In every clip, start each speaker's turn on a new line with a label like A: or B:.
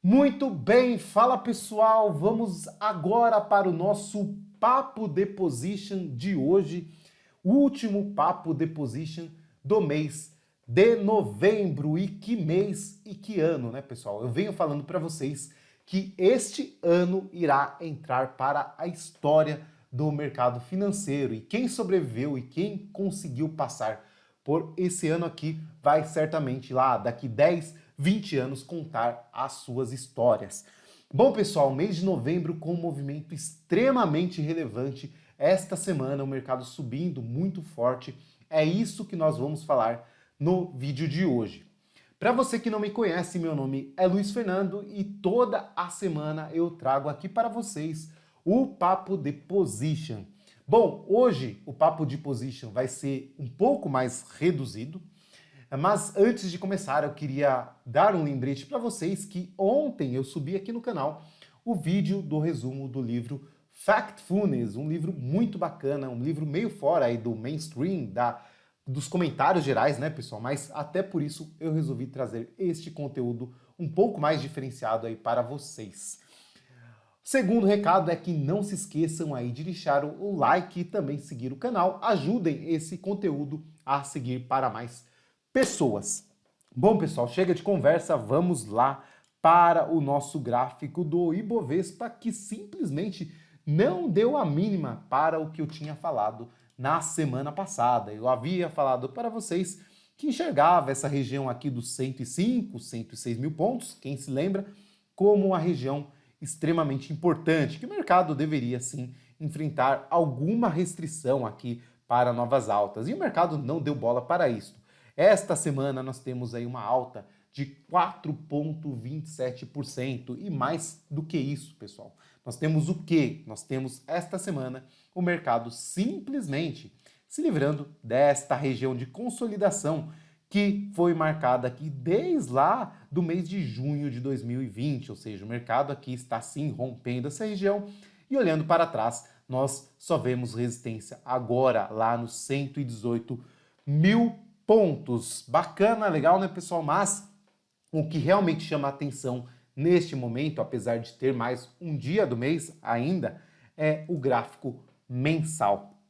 A: Muito bem, fala pessoal, vamos agora para o nosso Papo de Position de hoje, o último Papo de Position do mês de novembro. E que mês e que ano, né pessoal? Eu venho falando para vocês que este ano irá entrar para a história do mercado financeiro e quem sobreviveu e quem conseguiu passar por esse ano aqui vai certamente lá daqui 10, 20 anos contar as suas histórias. Bom, pessoal, mês de novembro com um movimento extremamente relevante. Esta semana o mercado subindo muito forte. É isso que nós vamos falar no vídeo de hoje. Para você que não me conhece, meu nome é Luiz Fernando e toda a semana eu trago aqui para vocês o Papo de Position. Bom, hoje o Papo de Position vai ser um pouco mais reduzido, mas antes de começar eu queria dar um lembrete para vocês que ontem eu subi aqui no canal o vídeo do resumo do livro Factfulness, um livro muito bacana, um livro meio fora aí do mainstream, dos comentários gerais, né, pessoal? Mas até por isso eu resolvi trazer este conteúdo um pouco mais diferenciado aí para vocês. Segundo recado é que não se esqueçam aí de deixar o like e também seguir o canal. Ajudem esse conteúdo a seguir para mais pessoas. Bom, pessoal, chega de conversa, vamos lá para o nosso gráfico do Ibovespa, que simplesmente não deu a mínima para o que eu tinha falado na semana passada. Eu havia falado para vocês que enxergava essa região aqui dos 105, 106 mil pontos, quem se lembra, como uma região extremamente importante, que o mercado deveria sim enfrentar alguma restrição aqui para novas altas. E o mercado não deu bola para isso. Esta semana nós temos aí uma alta de 4,27% e mais do que isso, pessoal. Nós temos o quê? Nós temos esta semana o mercado simplesmente se livrando desta região de consolidação que foi marcada aqui desde lá do mês de junho de 2020, ou seja, o mercado aqui está sim rompendo essa região e olhando para trás, nós só vemos resistência agora lá nos 118 mil pontos. Bacana, legal, né, pessoal? Mas o que realmente chama a atenção neste momento, apesar de ter mais um dia do mês ainda, é o gráfico mensal.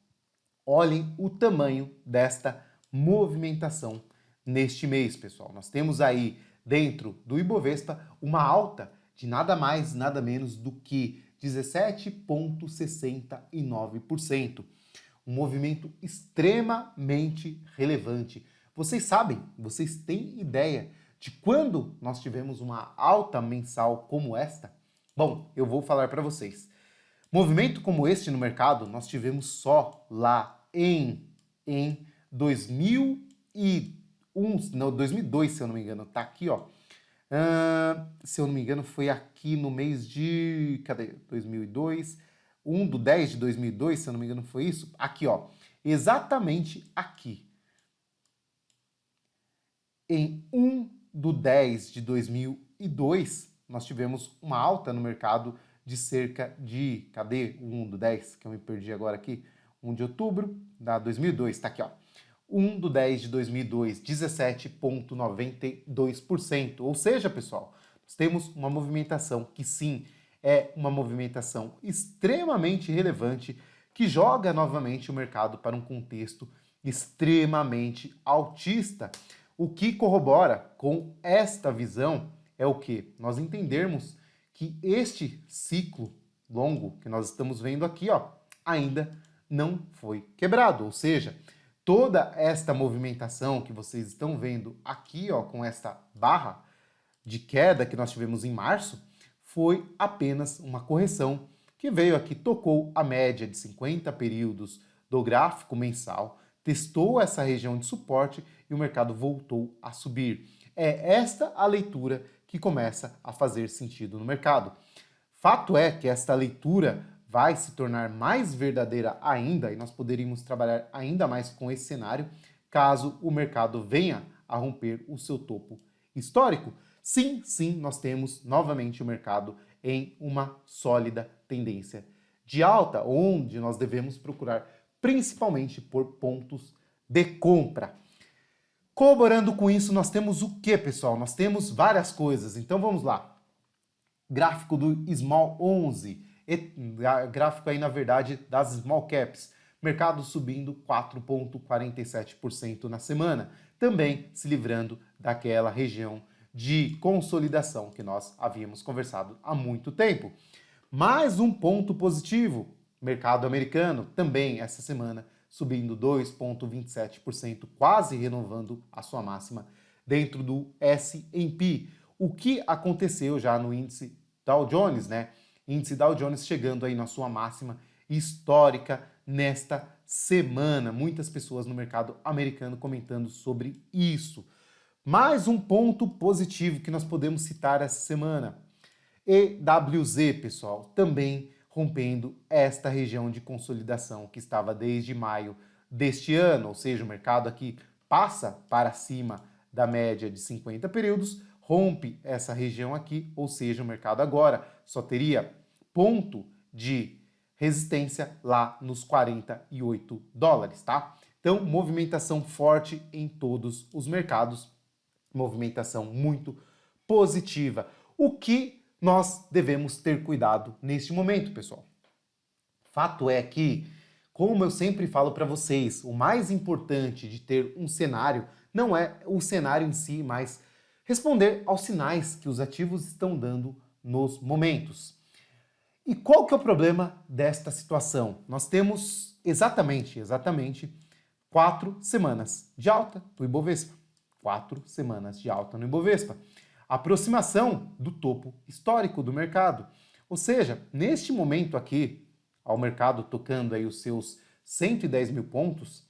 A: Olhem o tamanho desta movimentação neste mês, pessoal. Nós temos aí dentro do Ibovespa uma alta de nada mais, nada menos do que 17,69%. Um movimento extremamente relevante. Vocês sabem, vocês têm ideia de quando nós tivemos uma alta mensal como esta? Bom, eu vou falar para vocês. Movimento como este no mercado nós tivemos só lá em 2002, se eu não me engano, tá aqui, ó. Se eu não me engano, foi aqui no mês de... Cadê? 2002. 1/10 de 2002, se eu não me engano, foi isso. Aqui, ó. Exatamente aqui. Em 1/10 de 2002, nós tivemos uma alta no mercado de cerca de... Cadê o 1/10? Que eu me perdi agora aqui. 1 de outubro de 2002, tá aqui, ó. 1/10 de 2002, 17,92%. Ou seja, pessoal, nós temos uma movimentação que sim, é uma movimentação extremamente relevante que joga novamente o mercado para um contexto extremamente altista. O que corrobora com esta visão é o que? Nós entendermos que este ciclo longo que nós estamos vendo aqui, ó, ainda não foi quebrado, ou seja, toda esta movimentação que vocês estão vendo aqui, ó, com esta barra de queda que nós tivemos em março, foi apenas uma correção que veio aqui, tocou a média de 50 períodos do gráfico mensal, testou essa região de suporte e o mercado voltou a subir. É esta a leitura que começa a fazer sentido no mercado. Fato é que esta leitura vai se tornar mais verdadeira ainda e nós poderíamos trabalhar ainda mais com esse cenário caso o mercado venha a romper o seu topo histórico. Sim, nós temos novamente o mercado em uma sólida tendência de alta, onde nós devemos procurar principalmente por pontos de compra. Corroborando com isso, nós temos o que, pessoal? Nós temos várias coisas, então vamos lá. gráfico do Small 11, gráfico aí na verdade das Small Caps, mercado subindo 4,47% na semana, também se livrando daquela região de consolidação que nós havíamos conversado há muito tempo. Mais um ponto positivo, mercado americano também essa semana subindo 2,27%, quase renovando a sua máxima dentro do S&P. O que aconteceu já no índice Dow Jones, né? Índice Dow Jones chegando aí na sua máxima histórica nesta semana. Muitas pessoas no mercado americano comentando sobre isso. Mais um ponto positivo que nós podemos citar essa semana. EWZ, pessoal, também rompendo esta região de consolidação que estava desde maio deste ano, ou seja, o mercado aqui passa para cima da média de 50 períodos, rompe essa região aqui, ou seja, o mercado agora só teria ponto de resistência lá nos 48 dólares, tá? Então, movimentação forte em todos os mercados, movimentação muito positiva. O que nós devemos ter cuidado neste momento, pessoal? Fato é que, como eu sempre falo para vocês, o mais importante de ter um cenário não é o cenário em si, mas responder aos sinais que os ativos estão dando nos momentos. E qual que é o problema desta situação? Nós temos exatamente 4 semanas de alta do Ibovespa. 4 semanas de alta no Ibovespa. Aproximação do topo histórico do mercado. Ou seja, neste momento aqui, ao mercado tocando aí os seus 110 mil pontos,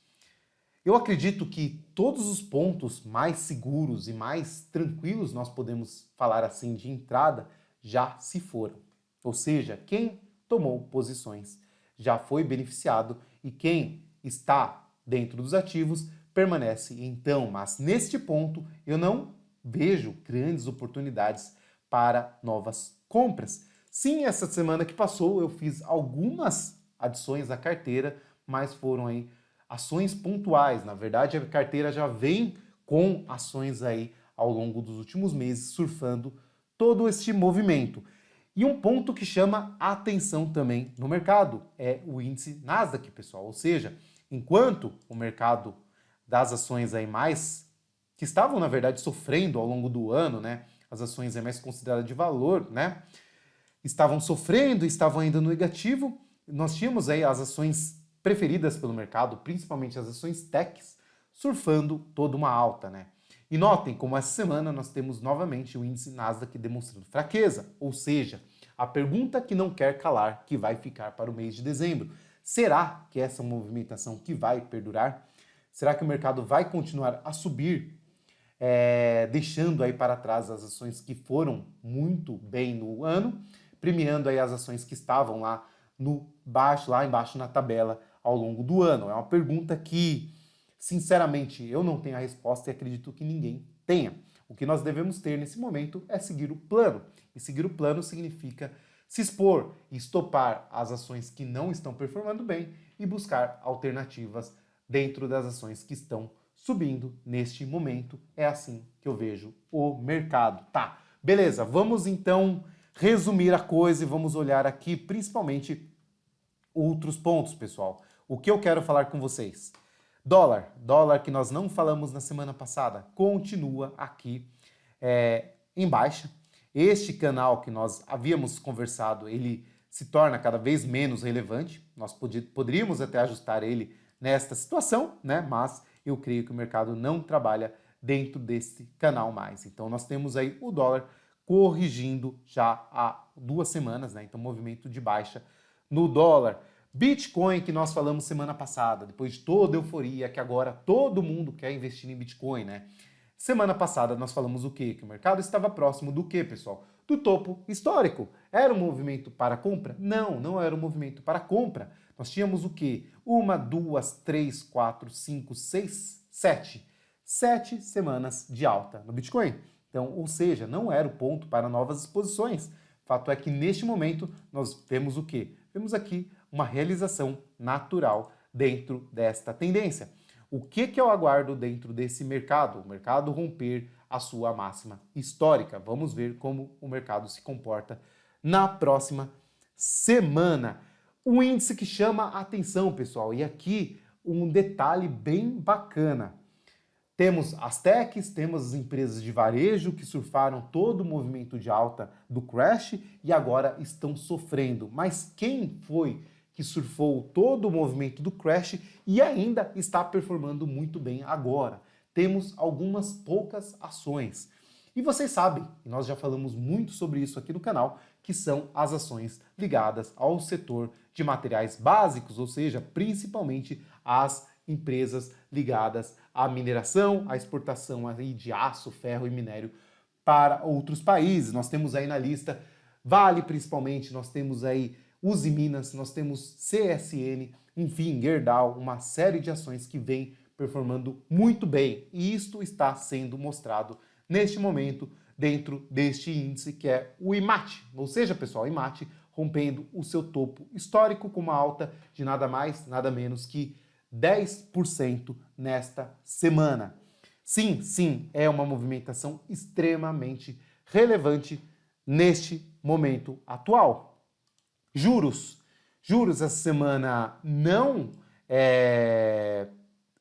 A: eu acredito que todos os pontos mais seguros e mais tranquilos, nós podemos falar assim, de entrada, já se foram. Ou seja, quem tomou posições já foi beneficiado e quem está dentro dos ativos permanece então. Mas neste ponto eu não vejo grandes oportunidades para novas compras. Sim, essa semana que passou eu fiz algumas adições à carteira, mas foram aí ações pontuais. Na verdade, a carteira já vem com ações aí ao longo dos últimos meses, surfando todo este movimento. E um ponto que chama a atenção também no mercado é o índice Nasdaq, pessoal. Ou seja, enquanto o mercado das ações aí mais que estavam, na verdade, sofrendo ao longo do ano, né? As ações aí mais consideradas de valor, né? Estavam sofrendo, estavam ainda no negativo. Nós tínhamos aí as ações preferidas pelo mercado, principalmente as ações techs, surfando toda uma alta, né? E notem como essa semana nós temos novamente o índice Nasdaq demonstrando fraqueza, ou seja, a pergunta que não quer calar, que vai ficar para o mês de dezembro. Será que essa movimentação que vai perdurar? Será que o mercado vai continuar a subir, deixando aí para trás as ações que foram muito bem no ano, premiando aí as ações que estavam lá embaixo na tabela ao longo do ano? É uma pergunta que, sinceramente, eu não tenho a resposta e acredito que ninguém tenha. O que nós devemos ter nesse momento é seguir o plano. E seguir o plano significa se expor e estopar as ações que não estão performando bem e buscar alternativas dentro das ações que estão subindo neste momento. É assim que eu vejo o mercado. Tá, beleza, vamos então resumir a coisa e vamos olhar aqui principalmente outros pontos, pessoal. O que eu quero falar com vocês? Dólar que nós não falamos na semana passada, continua aqui em baixa. Este canal que nós havíamos conversado, ele se torna cada vez menos relevante. Nós poderíamos até ajustar ele nesta situação, né? Mas eu creio que o mercado não trabalha dentro desse canal mais. Então nós temos aí o dólar corrigindo já há 2 semanas, né? Então movimento de baixa no dólar. Bitcoin, que nós falamos semana passada, depois de toda a euforia que agora todo mundo quer investir em Bitcoin, né? Semana passada nós falamos o quê? Que o mercado estava próximo do quê, pessoal? Do topo histórico. Era um movimento para compra? Não, não era um movimento para compra. Nós tínhamos o quê? 1, 2, 3, 4, 5, 6, 7. 7 semanas de alta no Bitcoin. Então, ou seja, não era o ponto para novas exposições. Fato é que neste momento nós temos o quê? Temos aqui uma realização natural dentro desta tendência. O que eu aguardo dentro desse mercado? O mercado romper a sua máxima histórica. Vamos ver como o mercado se comporta na próxima semana. Um índice que chama a atenção, pessoal, e aqui um detalhe bem bacana. Temos as techs, temos as empresas de varejo que surfaram todo o movimento de alta do crash e agora estão sofrendo. Mas quem foi que surfou todo o movimento do crash e ainda está performando muito bem agora? Temos algumas poucas ações. E vocês sabem, e nós já falamos muito sobre isso aqui no canal, que são as ações ligadas ao setor de materiais básicos, ou seja, principalmente as empresas ligadas à mineração, à exportação aí de aço, ferro e minério para outros países. Nós temos aí na lista Vale, principalmente, nós temos aí Usiminas, nós temos CSN, enfim, Gerdau, uma série de ações que vem performando muito bem. E isto está sendo mostrado neste momento dentro deste índice que é o IMAT. Ou seja, pessoal, o IMAT rompendo o seu topo histórico com uma alta de nada mais, nada menos que 10% nesta semana. Sim, é uma movimentação extremamente relevante neste momento atual. Juros essa semana não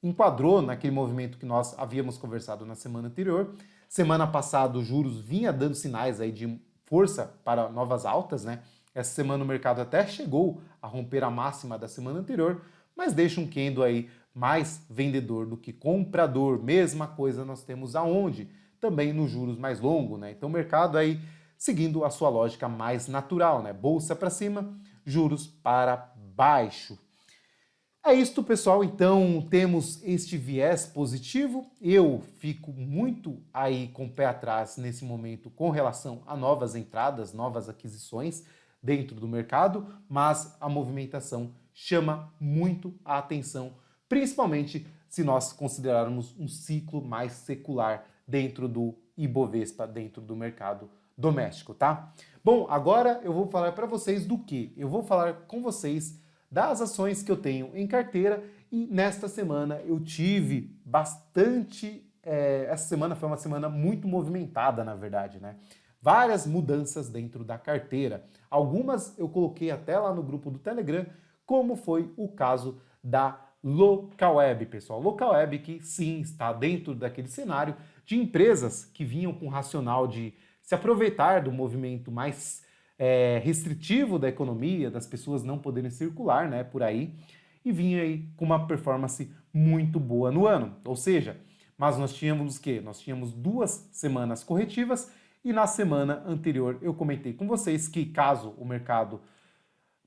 A: enquadrou naquele movimento que nós havíamos conversado na semana anterior. Semana passada os juros vinha dando sinais aí de força para novas altas, né? Essa semana o mercado até chegou a romper a máxima da semana anterior, mas deixa um candle aí mais vendedor do que comprador. Mesma coisa nós temos aonde? Também nos juros mais longos, né? Então o mercado aí seguindo a sua lógica mais natural, né? Bolsa para cima, juros para baixo. É isto, pessoal. Então temos este viés positivo. Eu fico muito aí com o pé atrás nesse momento com relação a novas entradas, novas aquisições dentro do mercado, mas a movimentação chama muito a atenção, principalmente se nós considerarmos um ciclo mais secular dentro do Ibovespa, dentro do mercado doméstico, tá? Bom, agora eu vou falar para vocês do que? Eu vou falar com vocês das ações que eu tenho em carteira e nesta semana eu tive bastante... essa semana foi uma semana muito movimentada, na verdade, né? Várias mudanças dentro da carteira. Algumas eu coloquei até lá no grupo do Telegram, como foi o caso da Localweb, pessoal. Localweb que sim está dentro daquele cenário de empresas que vinham com racional de se aproveitar do movimento mais restritivo da economia, das pessoas não poderem circular, né, por aí, e vinha aí com uma performance muito boa no ano. Ou seja, mas nós tínhamos o quê? Nós tínhamos 2 semanas corretivas e na semana anterior eu comentei com vocês que caso o mercado,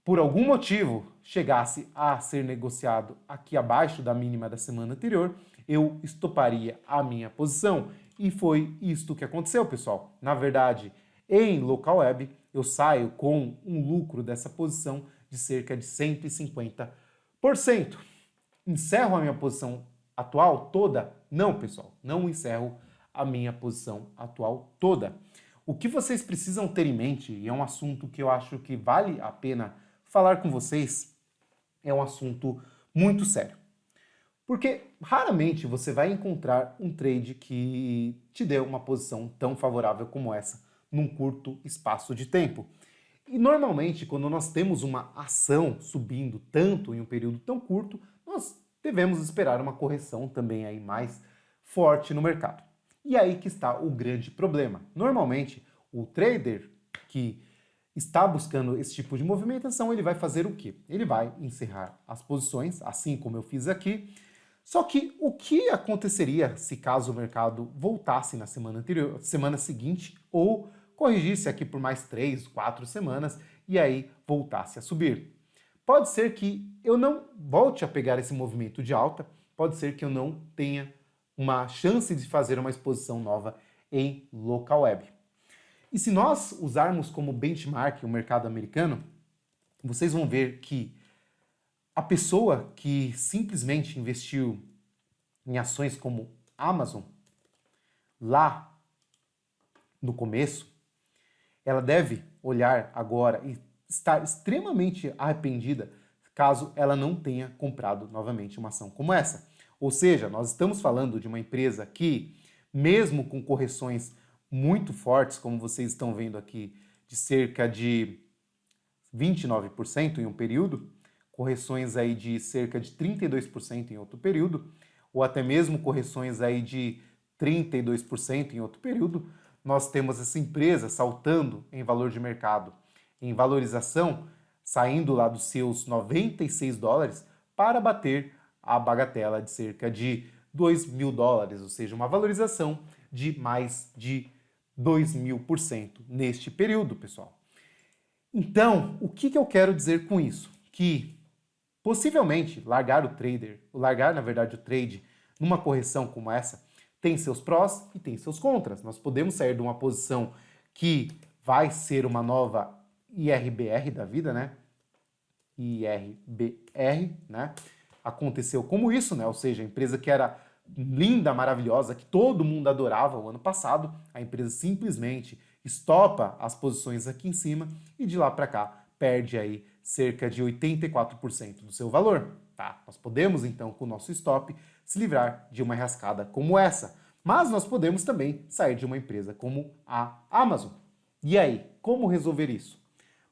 A: por algum motivo, chegasse a ser negociado aqui abaixo da mínima da semana anterior, eu estoparia a minha posição. E foi isto que aconteceu, pessoal. Na verdade, em Localweb, eu saio com um lucro dessa posição de cerca de 150%. Encerro a minha posição atual toda? Não, pessoal, não encerro a minha posição atual toda. O que vocês precisam ter em mente, e é um assunto que eu acho que vale a pena falar com vocês, é um assunto muito sério. Porque raramente você vai encontrar um trade que te dê uma posição tão favorável como essa num curto espaço de tempo. E normalmente, quando nós temos uma ação subindo tanto em um período tão curto, nós devemos esperar uma correção também aí mais forte no mercado. E aí que está o grande problema. Normalmente, o trader que está buscando esse tipo de movimentação, ele vai fazer o quê? Ele vai encerrar as posições, assim como eu fiz aqui. Só que o que aconteceria se caso o mercado voltasse na semana anterior, semana seguinte, ou corrigisse aqui por mais 3, 4 semanas e aí voltasse a subir? Pode ser que eu não volte a pegar esse movimento de alta, pode ser que eu não tenha uma chance de fazer uma exposição nova em Localweb. E se nós usarmos como benchmark o mercado americano, vocês vão ver que a pessoa que simplesmente investiu em ações como Amazon, lá no começo, ela deve olhar agora e estar extremamente arrependida caso ela não tenha comprado novamente uma ação como essa. Ou seja, nós estamos falando de uma empresa que mesmo com correções muito fortes, como vocês estão vendo aqui, de cerca de 29% em um período, correções aí de cerca de 32% em outro período, ou até mesmo correções aí de 32% em outro período, nós temos essa empresa saltando em valor de mercado, em valorização, saindo lá dos seus 96 dólares para bater a bagatela de cerca de 2 mil dólares, ou seja, uma valorização de mais de 2.000% neste período, pessoal. Então, o que eu quero dizer com isso? Que possivelmente largar na verdade o trade numa correção como essa, tem seus prós e tem seus contras. Nós podemos sair de uma posição que vai ser uma nova IRBR da vida, né? IRBR, né? Aconteceu como isso, né? Ou seja, a empresa que era linda, maravilhosa, que todo mundo adorava o ano passado, a empresa simplesmente estopa as posições aqui em cima e de lá para cá perde aí cerca de 84% do seu valor, tá? Nós podemos então com o nosso stop se livrar de uma rascada como essa, mas nós podemos também sair de uma empresa como a Amazon. E aí, como resolver isso?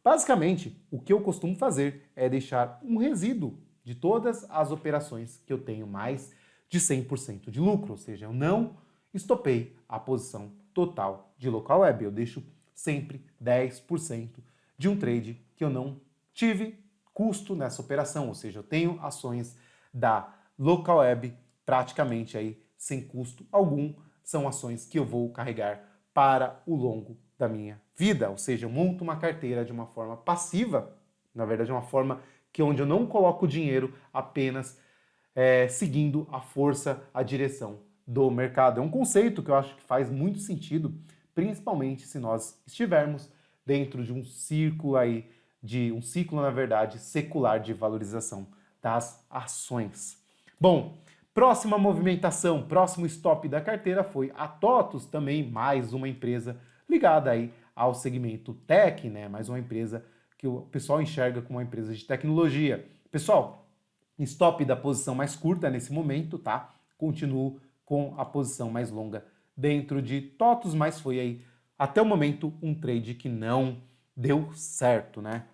A: Basicamente, o que eu costumo fazer é deixar um resíduo de todas as operações que eu tenho mais de 100% de lucro, ou seja, eu não estopei a posição total de local web, eu deixo sempre 10% de um trade que eu não tive custo nessa operação, ou seja, eu tenho ações da local web praticamente aí sem custo algum, são ações que eu vou carregar para o longo da minha vida, ou seja, eu monto uma carteira de uma forma passiva, na verdade é uma forma onde eu não coloco dinheiro apenas seguindo a força, a direção do mercado. É um conceito que eu acho que faz muito sentido, principalmente se nós estivermos dentro de um círculo aí, na verdade, secular de valorização das ações. Bom, próxima movimentação, próximo stop da carteira foi a TOTUS, também mais uma empresa ligada aí ao segmento tech, né? Mais uma empresa que o pessoal enxerga como uma empresa de tecnologia. Pessoal, stop da posição mais curta nesse momento, tá? Continuo com a posição mais longa dentro de TOTUS, mas foi aí até o momento um trade que não deu certo, né?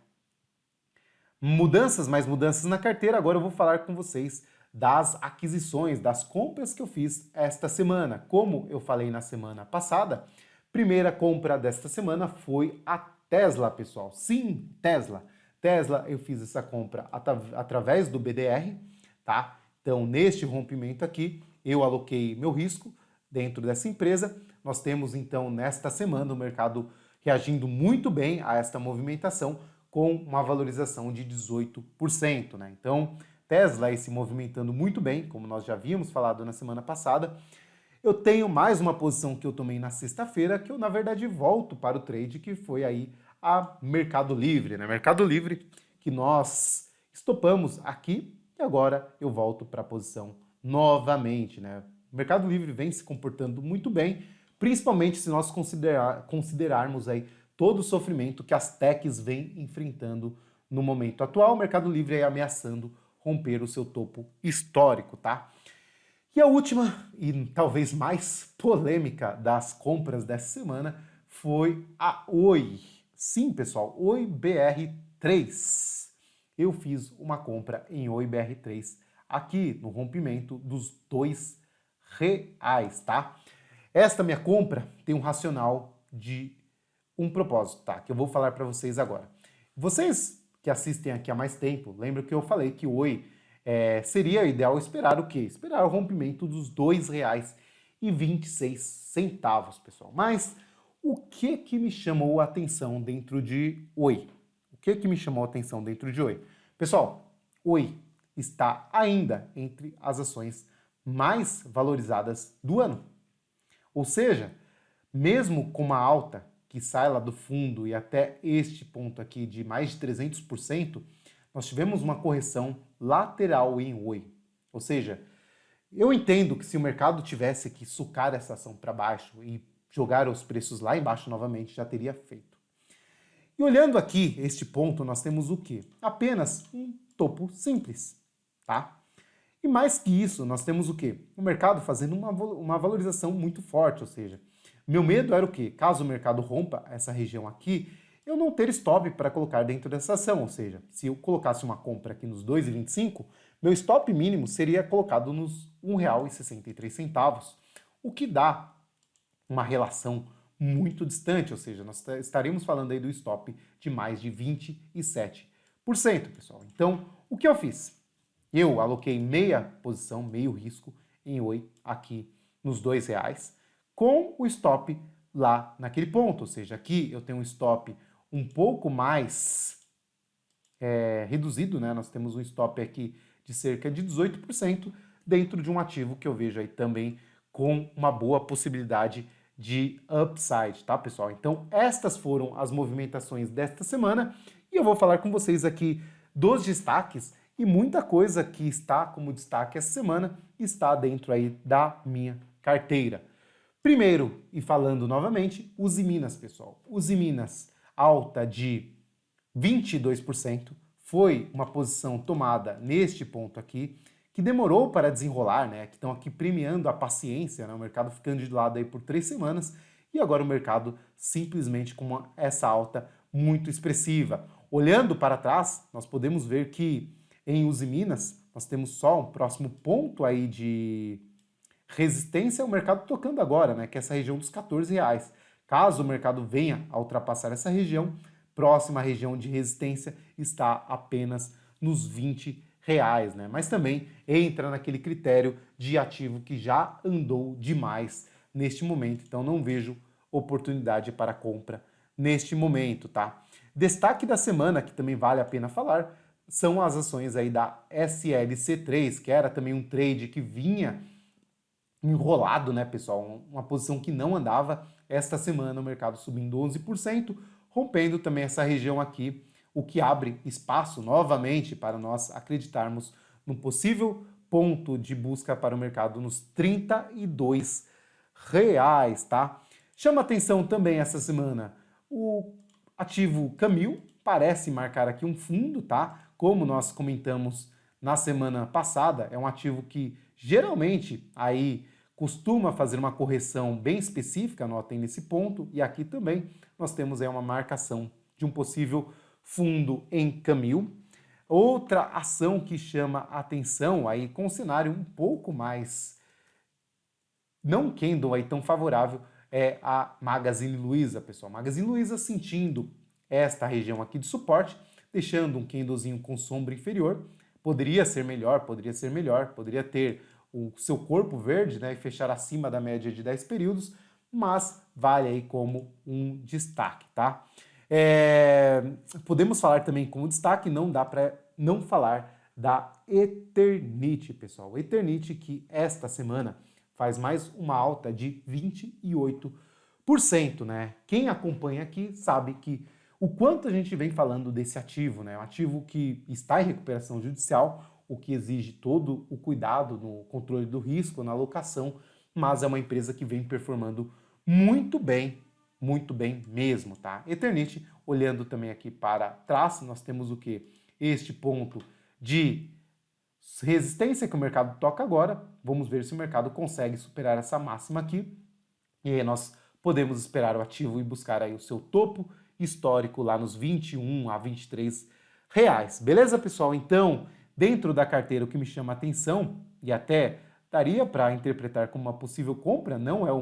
A: Mais mudanças na carteira. Agora eu vou falar com vocês das aquisições, das compras que eu fiz esta semana. Como eu falei na semana passada, primeira compra desta semana foi a Tesla, pessoal. Sim, Tesla. Tesla, eu fiz essa compra através do BDR, tá? Então, neste rompimento aqui, eu aloquei meu risco dentro dessa empresa. Nós temos, então, nesta semana, o mercado reagindo muito bem a esta movimentação, com uma valorização de 18%, né? Então, Tesla aí se movimentando muito bem, como nós já havíamos falado na semana passada. Eu tenho mais uma posição que eu tomei na sexta-feira, que eu, na verdade, volto para o trade, que foi aí a Mercado Livre, né? Mercado Livre que nós estopamos aqui e agora eu volto para a posição novamente, né? O Mercado Livre vem se comportando muito bem, principalmente se nós considerarmos aí todo o sofrimento que as techs vêm enfrentando no momento atual. O Mercado Livre aí ameaçando romper o seu topo histórico, tá? E a última, e talvez mais polêmica das compras dessa semana, foi a Oi. Sim, pessoal, Oi BR3. Eu fiz uma compra em Oi BR3 aqui no rompimento dos R$2, tá? Esta minha compra tem um racional de um propósito, tá? Que eu vou falar para vocês agora. Vocês que assistem aqui há mais tempo, lembram que eu falei que Oi seria ideal esperar o quê? Esperar o rompimento dos R$2,26, pessoal. Mas o que me chamou a atenção dentro de Oi? O que me chamou a atenção dentro de Oi? Pessoal, Oi está ainda entre as ações mais valorizadas do ano. Ou seja, mesmo com uma alta que sai lá do fundo e até este ponto aqui de mais de 300%, nós tivemos uma correção lateral em Oi. Ou seja, eu entendo que se o mercado tivesse que sucar essa ação para baixo e jogar os preços lá embaixo novamente, já teria feito. E olhando aqui este ponto, nós temos o quê? Apenas um topo simples, tá? E mais que isso, nós temos o quê? O mercado fazendo uma valorização muito forte, ou seja, meu medo era o quê? Caso o mercado rompa essa região aqui, eu não ter stop para colocar dentro dessa ação, ou seja, se eu colocasse uma compra aqui nos 2,25, meu stop mínimo seria colocado nos R$ 1,63, o que dá uma relação muito distante, ou seja, nós estaríamos falando aí do stop de mais de 27%, pessoal. Então, o que eu fiz? Eu aloquei meia posição, meio risco em Oi aqui nos R$ 2, com o stop lá naquele ponto, ou seja, aqui eu tenho um stop um pouco mais reduzido, né? Nós temos um stop aqui de cerca de 18% dentro de um ativo que eu vejo aí também com uma boa possibilidade de upside, tá, pessoal? Então, estas foram as movimentações desta semana e eu vou falar com vocês aqui dos destaques e muita coisa que está como destaque essa semana está dentro aí da minha carteira. Primeiro, e falando novamente, Usiminas, pessoal. Usiminas alta de 22%, foi uma posição tomada neste ponto aqui, que demorou para desenrolar, né? Que estão aqui premiando a paciência, né? O mercado ficando de lado aí por 3 semanas e agora o mercado simplesmente com essa alta muito expressiva. Olhando para trás, nós podemos ver que em Usiminas nós temos só um próximo ponto aí de resistência, o mercado tocando agora, né? Que é essa região dos R$ 14. Caso o mercado venha a ultrapassar essa região, próxima região de resistência está apenas nos R$ 20, né? Mas também entra naquele critério de ativo que já andou demais neste momento, então não vejo oportunidade para compra neste momento, tá? Destaque da semana, que também vale a pena falar, são as ações aí da SLC3, que era também um trade que vinha enrolado, né, pessoal? Uma posição que não andava. Esta semana o mercado subindo 11%, rompendo também essa região aqui, o que abre espaço novamente para nós acreditarmos num possível ponto de busca para o mercado nos R$ 32, tá? Chama atenção também essa semana o ativo Camil, parece marcar aqui um fundo, tá? Como nós comentamos na semana passada, é um ativo que geralmente aí costuma fazer uma correção bem específica, notem nesse ponto, e aqui também nós temos aí uma marcação de um possível fundo em Camil. Outra ação que chama atenção aí com um cenário um pouco mais não candle aí tão favorável é a Magazine Luiza, pessoal. Magazine Luiza sentindo esta região aqui de suporte, deixando um candlezinho com sombra inferior. Poderia ser melhor, poderia ter o seu corpo verde, né, e fechar acima da média de 10 períodos, mas vale aí como um destaque, tá? Podemos falar também como destaque, não dá para não falar da Eternit, pessoal. Eternit que esta semana faz mais uma alta de 28%, né? Quem acompanha aqui sabe que o quanto a gente vem falando desse ativo, né? Um ativo que está em recuperação judicial, o que exige todo o cuidado no controle do risco, na alocação, mas é uma empresa que vem performando muito bem mesmo, tá? Eternit, olhando também aqui para trás, nós temos o que? Este ponto de resistência que o mercado toca agora, vamos ver se o mercado consegue superar essa máxima aqui, e aí nós podemos esperar o ativo e buscar aí o seu topo histórico lá nos 21 a 23 reais. Beleza, pessoal? Então, dentro da carteira, o que me chama a atenção, e até daria para interpretar como uma possível compra, não é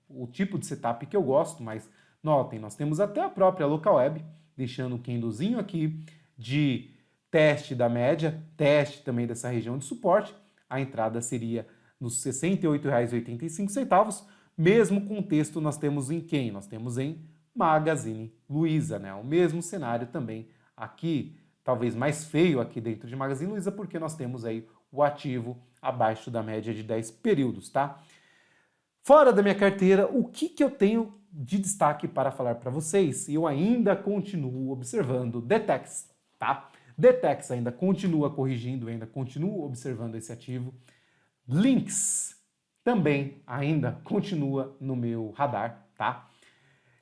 A: o tipo de setup que eu gosto, mas notem, nós temos até a própria Localweb, deixando um candlezinho aqui de teste da média, teste também dessa região de suporte. A entrada seria nos R$ 68,85. Mesmo contexto nós temos em quem? Nós temos em Magazine Luiza, né? O mesmo cenário também aqui, talvez mais feio aqui dentro de Magazine Luiza, porque nós temos aí o ativo abaixo da média de 10 períodos, tá? Fora da minha carteira, o que eu tenho de destaque para falar para vocês? Eu ainda continuo observando Detex, tá? Detex ainda continua corrigindo, ainda continuo observando esse ativo. Lynx também ainda continua no meu radar, tá?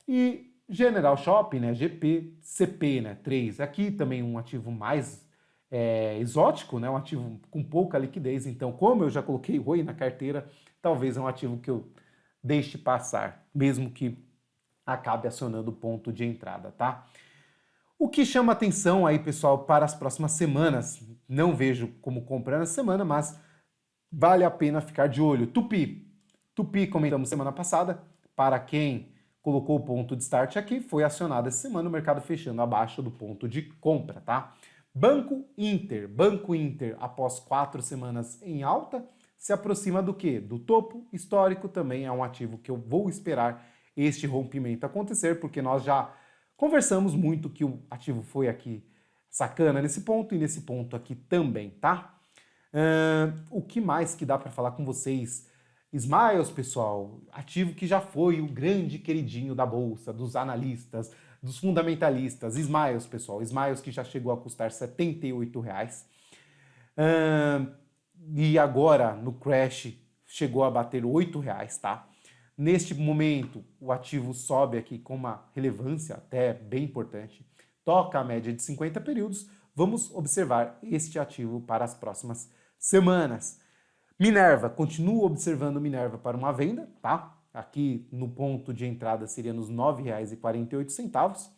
A: E General Shopping, né, GPCP, né, 3, aqui também um ativo mais exótico, né? Um ativo com pouca liquidez. Então, como eu já coloquei o Oi na carteira, talvez é um ativo que eu deixe passar, mesmo que acabe acionando o ponto de entrada, tá? O que chama atenção aí, pessoal, para as próximas semanas, não vejo como comprar na semana, mas vale a pena ficar de olho. Tupi. Tupi, comentamos semana passada, para quem colocou o ponto de start aqui, foi acionado essa semana, o mercado fechando abaixo do ponto de compra, tá? Banco Inter. Banco Inter, após 4 semanas em alta, se aproxima do quê? Do topo histórico, também é um ativo que eu vou esperar este rompimento acontecer, porque nós já conversamos muito que o ativo foi aqui sacana nesse ponto e nesse ponto aqui também, tá? O que mais que dá para falar com vocês? Smiles, pessoal, ativo que já foi o grande queridinho da bolsa, dos analistas, dos fundamentalistas. Smiles, pessoal, Smiles que já chegou a custar R$ 78. E agora, no crash, chegou a bater R$ 8, tá? Neste momento, o ativo sobe aqui com uma relevância até bem importante, toca a média de 50 períodos. Vamos observar este ativo para as próximas semanas. Minerva, continuo observando Minerva para uma venda, tá? Aqui no ponto de entrada seria nos R$ 9,48.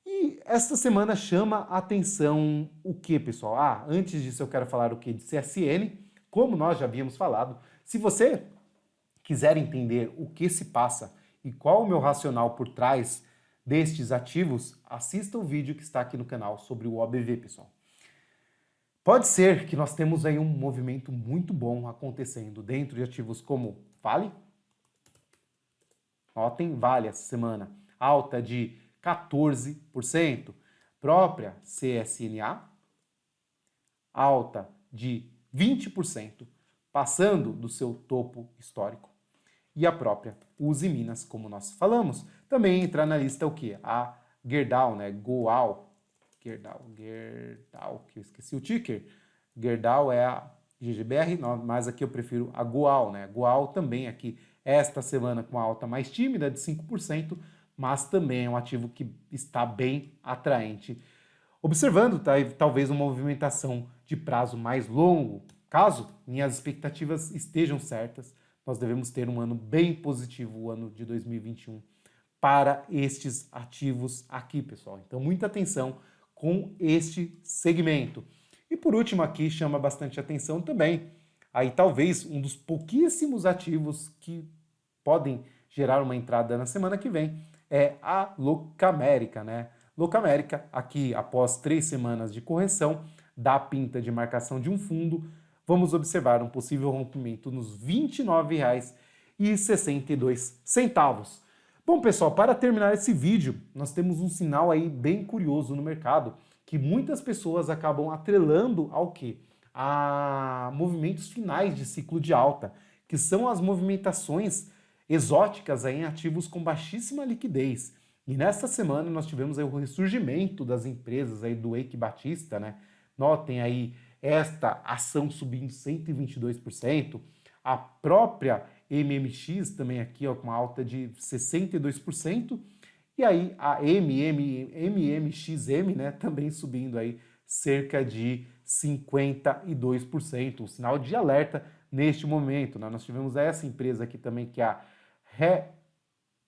A: E esta semana chama a atenção o que, pessoal? Antes disso eu quero falar o que de CSN, como nós já havíamos falado. Se você quiser entender o que se passa e qual o meu racional por trás destes ativos, assista o vídeo que está aqui no canal sobre o OBV, pessoal. Pode ser que nós temos aí um movimento muito bom acontecendo dentro de ativos como Vale. Notem, Vale essa semana, alta de 14%. Própria CSNA, alta de 20%, passando do seu topo histórico. E a própria Uzi Minas, como nós falamos. Também entra na lista o que? A Gerdau, né? Gerdau, que eu esqueci o ticker. Gerdau é a GGBR, mas aqui eu prefiro a Goal, né? Goal também aqui, esta semana com a alta mais tímida de 5%, mas também é um ativo que está bem atraente. Observando, tá, talvez uma movimentação de prazo mais longo, caso minhas expectativas estejam certas, nós devemos ter um ano bem positivo, o ano de 2021, para estes ativos aqui, pessoal. Então, muita atenção com este segmento. E por último aqui, chama bastante atenção também, aí talvez um dos pouquíssimos ativos que podem gerar uma entrada na semana que vem, é a Locamerica, né? Locamerica, aqui após 3 semanas de correção, dá pinta de marcação de um fundo, vamos observar um possível rompimento nos R$ 29,62. Bom, pessoal, para terminar esse vídeo, nós temos um sinal aí bem curioso no mercado, que muitas pessoas acabam atrelando ao quê? A movimentos finais de ciclo de alta, que são as movimentações exóticas aí em ativos com baixíssima liquidez. E nesta semana nós tivemos aí o ressurgimento das empresas aí do Eike Batista, né? Notem aí esta ação subindo 122%, a própria MMX também aqui ó, com uma alta de 62%, e aí a MMXM, né, também subindo aí cerca de 52%, um sinal de alerta neste momento, né? Nós tivemos essa empresa aqui também que é a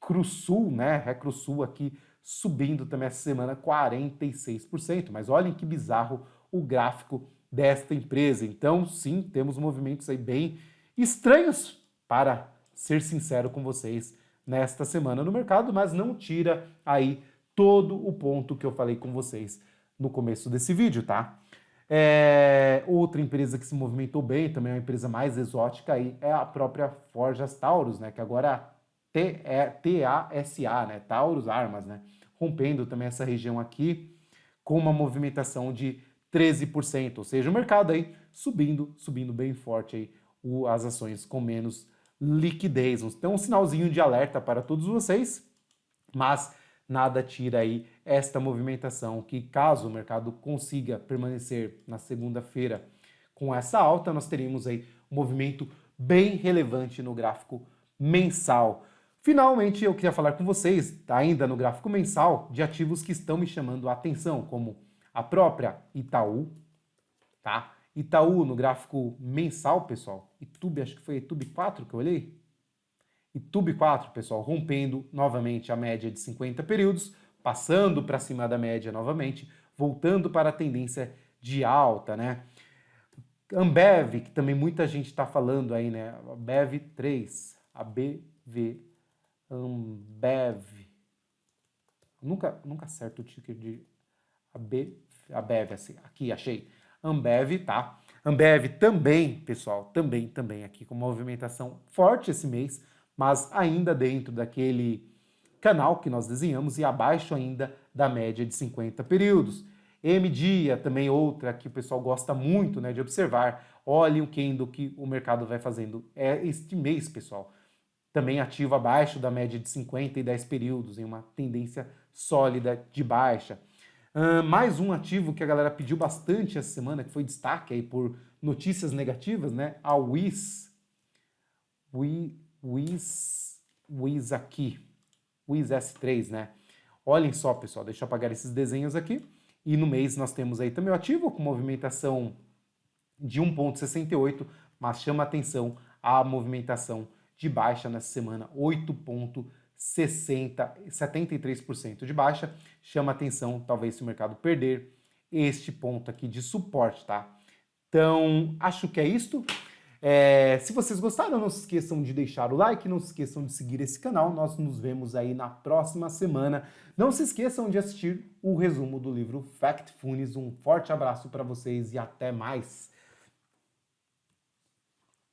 A: Recrusul, né? Recrusul aqui subindo também essa semana 46%, mas olhem que bizarro o gráfico desta empresa. Então, sim, temos movimentos aí bem estranhos, para ser sincero com vocês, nesta semana no mercado, mas não tira aí todo o ponto que eu falei com vocês no começo desse vídeo, tá? Outra empresa que se movimentou bem, também é uma empresa mais exótica aí, é a própria Forjas Taurus, né? Que agora é TASA, né? Taurus Armas, né? Rompendo também essa região aqui com uma movimentação de 13%, ou seja, o mercado aí subindo bem forte aí, as ações com menos liquidez. Então, um sinalzinho de alerta para todos vocês, mas nada tira aí esta movimentação, que caso o mercado consiga permanecer na segunda-feira com essa alta, nós teríamos aí um movimento bem relevante no gráfico mensal. Finalmente, eu queria falar com vocês, ainda no gráfico mensal, de ativos que estão me chamando a atenção, como a própria Itaú, tá? Itaú no gráfico mensal, pessoal. Itube, acho que foi Itube 4 que eu olhei. Itube 4, pessoal, rompendo novamente a média de 50 períodos, passando para cima da média novamente, voltando para a tendência de alta, né? Ambev, que também muita gente está falando aí, né? Ambev 3, ABV, Ambev. Nunca acerto o ticker de Ambev, assim, aqui achei. Ambev, tá? Ambev também, pessoal, também aqui com movimentação forte esse mês, mas ainda dentro daquele canal que nós desenhamos e abaixo ainda da média de 50 períodos. M-Dia, também outra que o pessoal gosta muito, né, de observar. Olhem o candle que o mercado vai fazendo este mês, pessoal. Também ativo abaixo da média de 50 e 10 períodos, em uma tendência sólida de baixa. Mais um ativo que a galera pediu bastante essa semana, que foi destaque aí por notícias negativas, né? A Wiz aqui, Wiz S3, né? Olhem só, pessoal, deixa eu apagar esses desenhos aqui. E no mês nós temos aí também o ativo com movimentação de 1,68, mas chama atenção a movimentação de baixa nessa semana, 8,73% de baixa. Chama atenção, talvez, se o mercado perder este ponto aqui de suporte, tá? Então, acho que é isto. Se vocês gostaram, não se esqueçam de deixar o like, não se esqueçam de seguir esse canal. Nós nos vemos aí na próxima semana. Não se esqueçam de assistir o resumo do livro Factfulness. Um forte abraço para vocês e até mais.